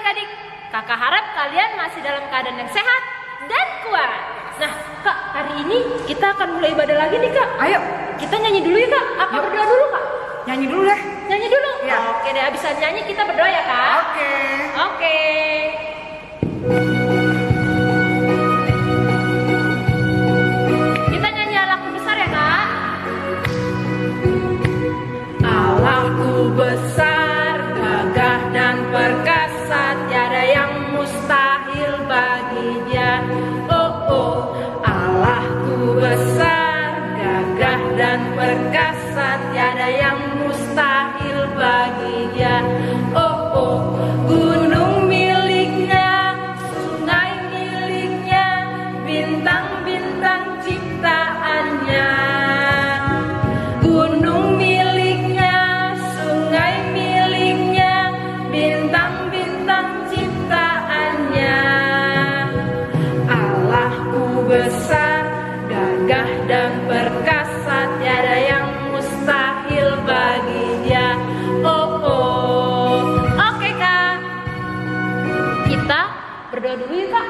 adik-adik, kakak harap kalian masih dalam keadaan yang sehat dan kuat. Nah kak, hari ini kita akan mulai ibadah lagi nih kak. Ayo, Kita nyanyi dulu ya kak, apa berdoa dulu kak? nyanyi dulu deh. Nyanyi dulu? Iya. Oke deh, habis nyanyi kita berdoa ya kak. Oke. Oke. Kita nyanyi Allahku besar ya kak. Allahku besar, gagah dan perkasa, tiada yang mustahil baginya. Oh oh, Allahku besar, gagah dan perkasa, tiada yang mustahil baginya. Oh oh, gunung miliknya, sungai miliknya, bintang-bintang ciptaannya. Gunung miliknya, sungai miliknya, bintang-bintang ciptaannya. Allahku besar, gagah dan perkasa, tiada yang mustahil baginya. Oh oh. Oke kak, kita berdoa dulu ya kak.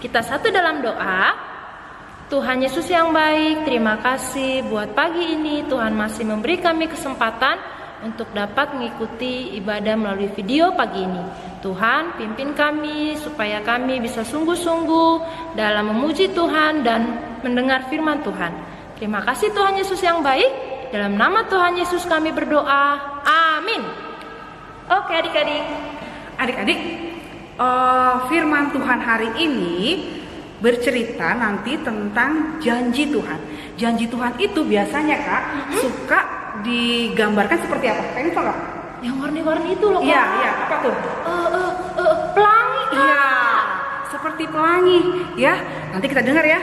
Kita satu dalam doa. Tuhan Yesus yang baik, terima kasih buat pagi ini Tuhan masih memberi kami kesempatan untuk dapat mengikuti ibadah melalui video pagi ini. Tuhan pimpin kami supaya kami bisa sungguh-sungguh dalam memuji Tuhan dan mendengar firman Tuhan. Terima kasih Tuhan Yesus yang baik, dalam nama Tuhan Yesus kami berdoa, amin. Oke adik-adik. Adik-adik, firman Tuhan hari ini bercerita nanti tentang janji Tuhan. Janji Tuhan itu biasanya kak suka digambarkan seperti apa? Kayak ini nggak? Yang warni-warni itu loh kak. Iya, iya. Apa tuh? Pelangi kak. Iya, seperti pelangi. Ya, nanti kita dengar ya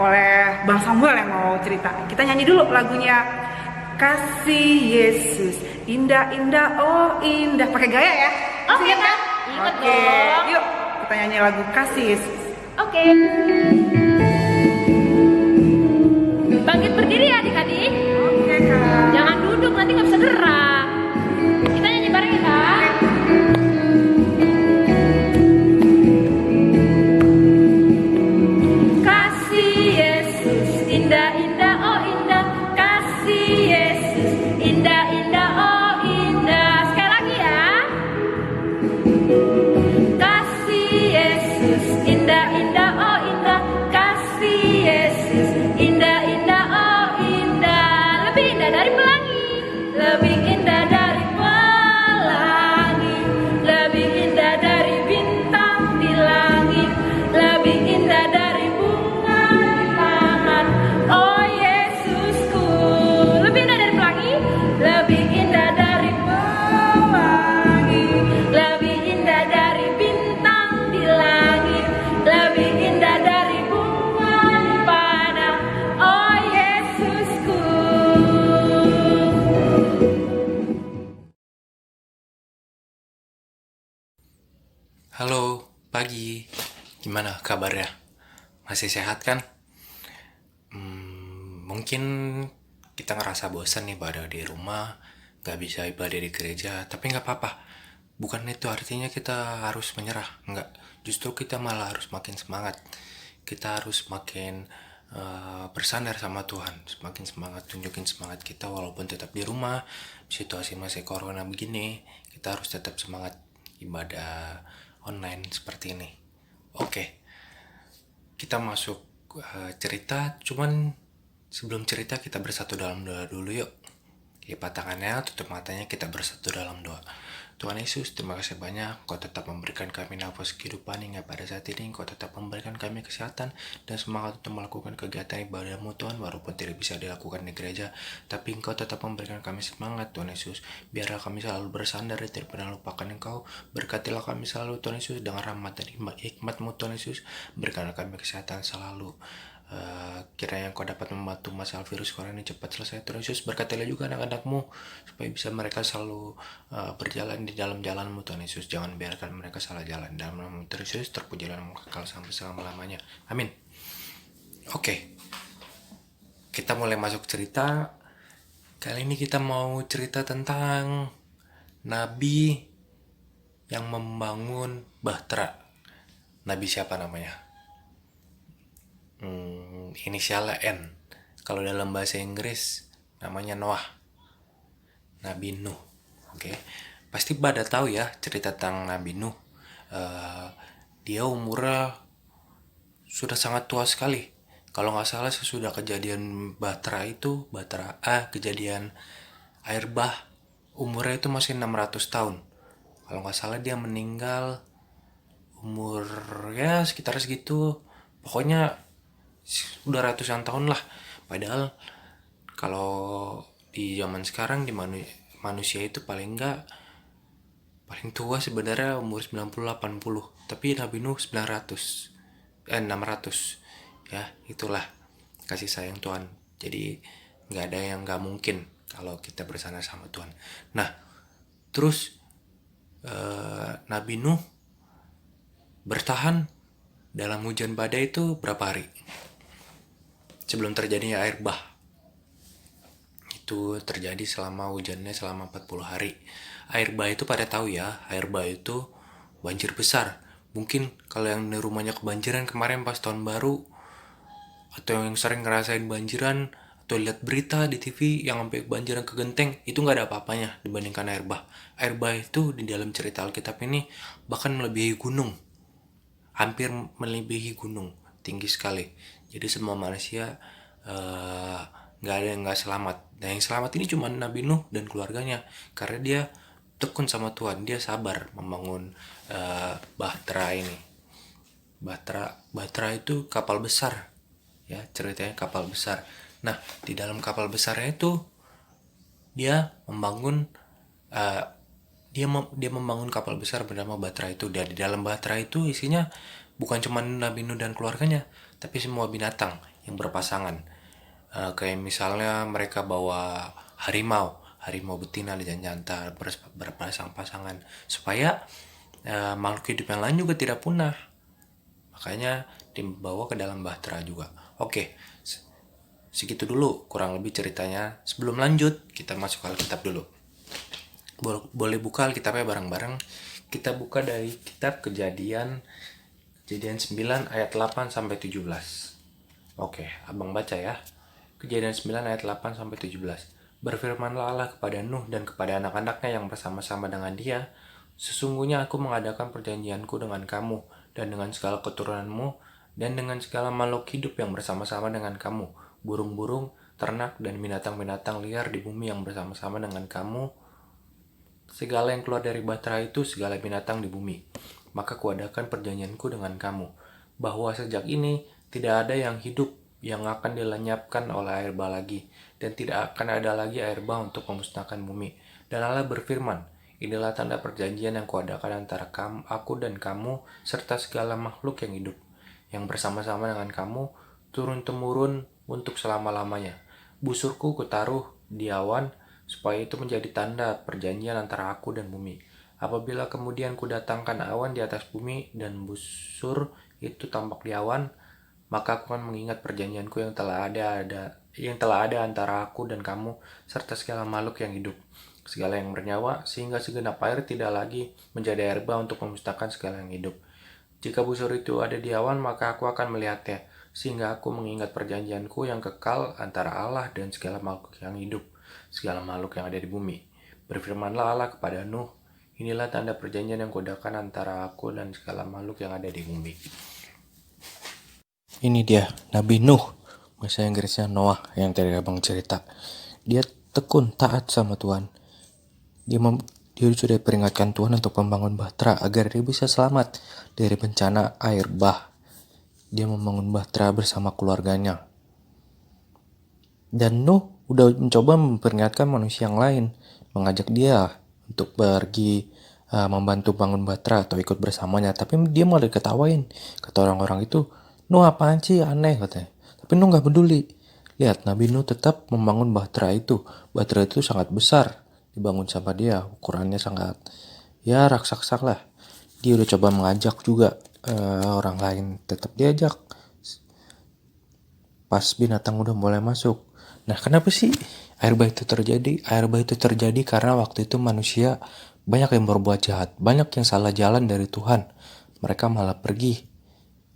oleh Bang Samuel yang mau cerita. Kita nyanyi dulu lagunya Kasih Yesus, indah-indah, oh indah. Pakai gaya ya? Oke, Ingat Kak. Ingat Oke, dong. yuk kita nyanyi lagu Kasih Yesus. Oke. Bangkit berdiri ya adik-adik. Oke kak. Jangan duduk, nanti nggak bisa gerak. Kita nyanyi bareng ya kak. Kasih Yesus, indah-indah, oh indah. Kasih Yesus, indah-indah, oh indah. Sekali lagi ya. Kasih Yesus, indah-indah, oh indah. Kasih Yesus, indah-indah, oh indah. Lebih indah dari pelangi, lebih indah dari pelangi, lebih indah dari bintang di langit, lebih indah dari bunga di taman. Oh Yesusku, lebih indah dari pelangi, lebih indah dari pelangi, lebih indah dari bintang di langit, lebih indah dari bunga di padang. Oh Yesusku. Halo, pagi. Gimana kabarnya? Masih sehat kan? Mungkin kita ngerasa bosan nih ibadah di rumah, gak bisa ibadah di gereja, tapi gak apa-apa. Bukan itu artinya kita harus menyerah, enggak. Justru kita malah harus makin semangat. Kita harus makin bersandar sama Tuhan, semakin semangat, tunjukin semangat kita walaupun tetap di rumah. Situasi masih corona begini, kita harus tetap semangat ibadah online seperti ini. Oke, kita masuk cerita. Cuman sebelum cerita kita bersatu dalam doa dulu yuk. Lipat tangannya, tutup matanya, kita bersatu dalam doa. Tuhan Yesus, terima kasih banyak. Kau tetap memberikan kami nafas kehidupan hingga pada saat ini. Kau tetap memberikan kami kesehatan dan semangat untuk melakukan kegiatan ibadah-Mu Tuhan, walaupun tidak bisa dilakukan di gereja. Tapi Engkau tetap memberikan kami semangat Tuhan Yesus. Biarlah kami selalu bersandar dan tidak pernah lupakan Engkau. Berkatilah kami selalu Tuhan Yesus dengan rahmat dan hikmat-Mu Tuhan Yesus. Berikanlah kami kesehatan selalu. Kiranya Engkau dapat membantu masalah virus corona ini cepat selesai Tuhan Yesus. Berkatilah juga anak-anak-Mu supaya bisa mereka selalu berjalan di dalam jalan-Mu Tuhan Yesus. Jangan biarkan mereka salah jalan. Dalam nama Tuhan Yesus terpujilah nama kekal sampai selama-lamanya. Amin. Oke, kita mulai masuk cerita. Kali ini kita mau cerita tentang Nabi yang membangun Bahtera. Nabi siapa namanya? Inisialnya N. Kalau dalam bahasa Inggris namanya Noah. Nabi Nuh. Oke. Pasti pada tahu ya cerita tentang Nabi Nuh. Dia umurnya sudah sangat tua sekali. Kalau nggak salah sesudah kejadian kejadian air bah, umurnya itu masih 600 tahun. Kalau nggak salah dia meninggal umur ya sekitar segitu. Pokoknya udah ratusan tahun lah. Padahal kalau di zaman sekarang manusia itu paling tua sebenarnya umur 90-80, tapi Nabi Nuh 600 ya. Itulah kasih sayang Tuhan. Jadi nggak ada yang nggak mungkin kalau kita bersama sama Tuhan. Nah terus Nabi Nuh bertahan dalam hujan badai itu berapa hari sebelum terjadinya air bah. Itu terjadi selama hujannya selama 40 hari. Air bah itu pada tahu ya, air bah itu banjir besar. Mungkin kalau yang di rumahnya kebanjiran kemarin pas tahun baru, atau yang sering ngerasain banjiran, atau lihat berita di TV yang sampai banjiran ke genteng, itu nggak ada apa-apanya dibandingkan air bah. Air bah itu di dalam cerita Alkitab ini bahkan melebihi gunung, hampir melebihi gunung, tinggi sekali. Jadi semua manusia nggak ada yang nggak selamat. Dan yang selamat ini cuma Nabi Nuh dan keluarganya, karena dia tekun sama Tuhan, dia sabar membangun Bahtera ini. Bahtera itu kapal besar, ya ceritanya kapal besar. Nah di dalam kapal besarnya itu dia membangun dia membangun kapal besar bernama Bahtera itu. Dan di dalam Bahtera itu isinya bukan cuma Nabi Nuh dan keluarganya, tapi semua binatang yang berpasangan. Kayak misalnya mereka bawa harimau betina dan jantan berpasang-pasangan supaya makhluk hidup yang lain juga tidak punah. Makanya dibawa ke dalam Bahtera juga. Oke, segitu dulu kurang lebih ceritanya. Sebelum lanjut, kita masuk ke Alkitab dulu. Boleh buka Alkitabnya bareng-bareng. Kita buka dari kitab Kejadian 9 ayat 8 sampai 17. Oke, abang baca ya. Kejadian 9 ayat 8 sampai 17. Berfirmanlah Allah kepada Nuh dan kepada anak-anaknya yang bersama-sama dengan dia, sesungguhnya aku mengadakan perjanjianku dengan kamu dan dengan segala keturunanmu dan dengan segala makhluk hidup yang bersama-sama dengan kamu, burung-burung, ternak dan binatang-binatang liar di bumi yang bersama-sama dengan kamu, segala yang keluar dari Bahtera itu segala binatang di bumi. Maka kuadakan perjanjianku dengan kamu, bahwa sejak ini tidak ada yang hidup yang akan dilenyapkan oleh air bah lagi, dan tidak akan ada lagi air bah untuk memusnahkan bumi. Dan Allah berfirman, inilah tanda perjanjian yang kuadakan antara aku dan kamu serta segala makhluk yang hidup, yang bersama-sama dengan kamu turun-temurun untuk selama-lamanya. Busurku kutaruh di awan, supaya itu menjadi tanda perjanjian antara aku dan bumi. Apabila kemudian kudatangkan awan di atas bumi dan busur itu tampak di awan, maka aku akan mengingat perjanjianku yang telah ada antara aku dan kamu serta segala makhluk yang hidup, segala yang bernyawa, sehingga segenap air tidak lagi menjadi air bah untuk memusnahkan segala yang hidup. Jika busur itu ada di awan, maka aku akan melihatnya, sehingga aku mengingat perjanjianku yang kekal antara Allah dan segala makhluk yang hidup, segala makhluk yang ada di bumi. Berfirmanlah Allah kepada Nuh, inilah tanda perjanjian yang kuadakan antara aku dan segala makhluk yang ada di bumi. Ini dia Nabi Nuh, bahasa Inggrisnya Noah yang tadi abang cerita. Dia tekun taat sama Tuhan. Dia sudah peringatkan Tuhan untuk membangun Bahtera agar dia bisa selamat dari bencana air bah. Dia membangun Bahtera bersama keluarganya. Dan Nuh udah mencoba memperingatkan manusia yang lain, mengajak dia untuk pergi membantu bangun Bahtera atau ikut bersamanya. Tapi dia malah diketawain. Kata orang-orang itu, Nuh apaan sih, aneh katanya. Tapi Nuh gak peduli. Lihat, Nabi Nuh tetap membangun Bahtera itu. Bahtera itu sangat besar dibangun sama dia. Ukurannya sangat raksasa lah. Dia udah coba mengajak juga orang lain, tetap diajak. Pas binatang udah mulai masuk. Nah kenapa sih air bah itu terjadi? Air bah itu terjadi karena waktu itu manusia banyak yang berbuat jahat, banyak yang salah jalan dari Tuhan. Mereka malah pergi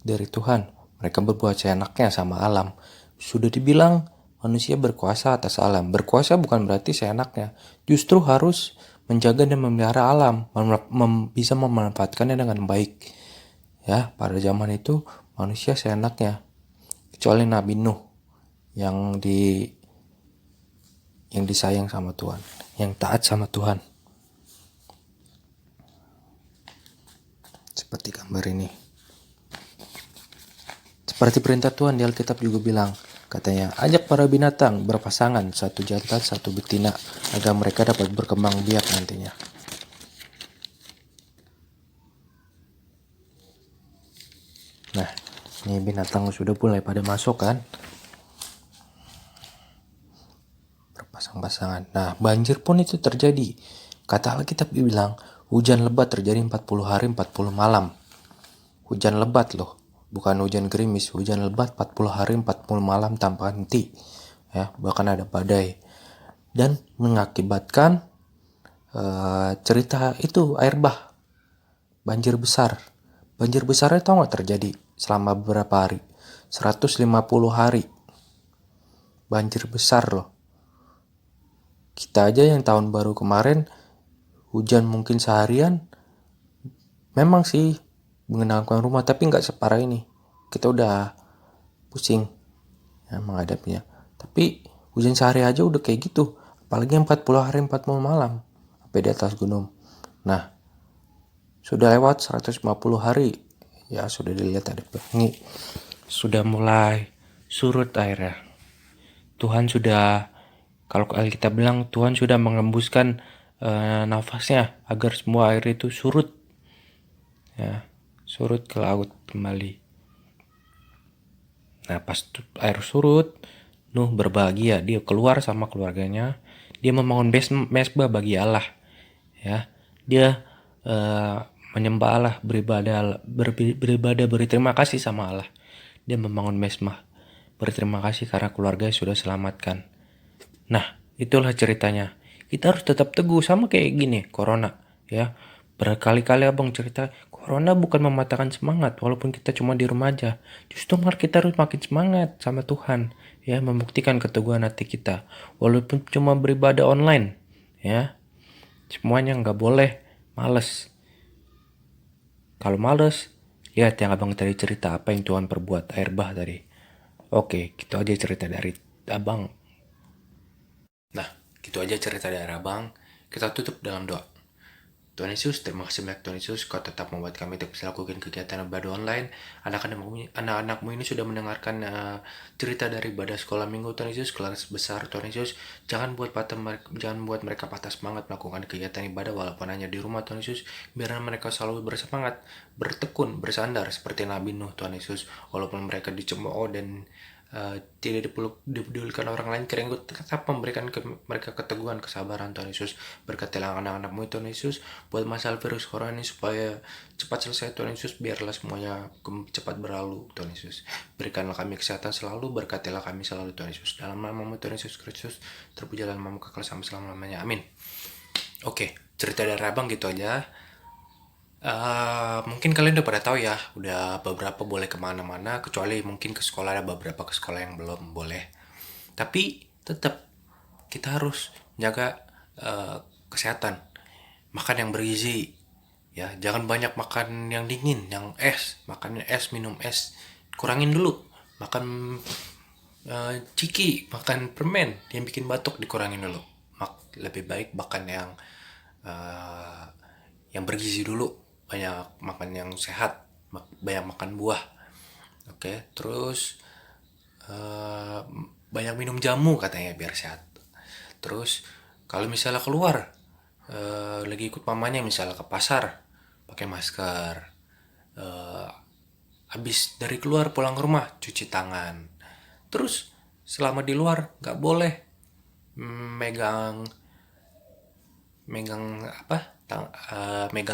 dari Tuhan. Mereka berbuat seenaknya sama alam. Sudah dibilang manusia berkuasa atas alam. Berkuasa bukan berarti seenaknya. Justru harus menjaga dan memelihara alam, bisa memanfaatkannya dengan baik. Ya, pada zaman itu manusia seenaknya. Kecuali Nabi Nuh yang disayang sama Tuhan, yang taat sama Tuhan. Seperti gambar ini. Seperti perintah Tuhan di Alkitab juga bilang, katanya, ajak para binatang berpasangan, satu jantan, satu betina, agar mereka dapat berkembang biak nantinya. Nah, ini binatang sudah mulai pada masuk kan, berpasang-pasangan. Nah, banjir pun itu terjadi. Kata Alkitab bilang, hujan lebat terjadi 40 hari 40 malam. Hujan lebat loh, bukan hujan gerimis. Hujan lebat 40 hari 40 malam tanpa henti. Ya, bahkan ada badai. Dan mengakibatkan cerita itu air bah. Banjir besar. Banjir besarnya tau gak terjadi selama beberapa hari? 150 hari. Banjir besar loh. Kita aja yang tahun baru kemarin hujan mungkin seharian, memang sih mengenalkan rumah, tapi nggak separah ini. Kita udah pusing ya menghadapinya. Tapi hujan sehari aja udah kayak gitu, apalagi 40 hari 40 malam sampai di atas gunung. Nah, sudah lewat 150 hari, ya sudah dilihat ada pelangi, sudah mulai surut airnya. Tuhan sudah, kalau kita bilang Tuhan sudah mengembuskan nafasnya agar semua air itu surut, ya, surut ke laut kembali. Nah, pas air surut, Nuh berbahagia, dia keluar sama keluarganya, dia membangun mesbah bagi Allah, ya, dia menyembah Allah, beribadah, berterima kasih sama Allah. Dia membangun mesbah, berterima kasih karena keluarganya sudah selamatkan. Nah, itulah ceritanya. Kita harus tetap teguh, sama kayak gini corona, ya. Berkali-kali abang cerita, corona bukan mematahkan semangat walaupun kita cuma di rumah aja. Justru malah kita harus makin semangat sama Tuhan, ya, membuktikan keteguhan hati kita walaupun cuma beribadah online, ya. Semuanya nggak boleh males. Kalau males, lihat yang abang tadi cerita apa yang Tuhan perbuat, air bah tadi. Oke, gitu aja cerita dari abang. Nah, gitu aja cerita dari abang. Kita tutup dalam doa. Tuhan Yesus, terima kasih banyak Tuhan Yesus, Kau tetap membuat kami untuk bisa lakukan kegiatan ibadah online. Anak-anakmu ini sudah mendengarkan cerita dari ibadah sekolah minggu Tuhan Yesus, kelas besar Tuhan Yesus. Jangan buat mereka patah semangat melakukan kegiatan ibadah walaupun hanya di rumah Tuhan Yesus. Biarlah mereka selalu bersemangat, bertekun, bersandar seperti Nabi Nuh Tuhan Yesus. Walaupun mereka dicemooh dan tidak dipedulikan orang lain, kira tetap memberikan mereka keteguhan, kesabaran Tuhan Yesus. Berkatilah anak-anakmu Tuhan Yesus, buat masalah virus corona ini supaya cepat selesai Tuhan Yesus. Biarlah semuanya cepat berlalu Tuhan Yesus. Berikanlah kami kesehatan selalu, berkatilah kami selalu Tuhan Yesus. Dalam nama-Mu Tuhan Yesus Kristus, terpujilah nama-Mu kekal sampai selama-lamanya, amin. Oke, cerita dari abang gitu aja. Mungkin kalian udah pada tahu ya, udah beberapa boleh kemana-mana, kecuali mungkin ke sekolah, ada beberapa ke sekolah yang belum boleh. Tapi tetap kita harus jaga kesehatan, makan yang bergizi, ya, jangan banyak makan yang dingin, yang es, makan es, minum es, kurangin dulu. Makan ciki, makan permen yang bikin batuk, dikurangin dulu. Lebih baik makan yang bergizi dulu. Banyak makan yang sehat, banyak makan buah, oke. Terus banyak minum jamu katanya biar sehat. Terus kalau misalnya keluar lagi ikut mamanya, misalnya ke pasar, pakai masker. Habis dari keluar pulang ke rumah cuci tangan. Terus selama di luar nggak boleh megang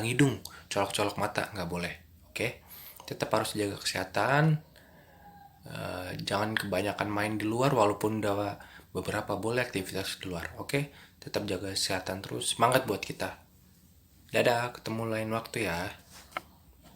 hidung, colok-colok mata, nggak boleh, oke. Tetap harus jaga kesehatan, jangan kebanyakan main di luar walaupun udah beberapa boleh aktivitas di luar, oke. Tetap jaga kesehatan terus, semangat buat kita. Dadah, ketemu lain waktu ya.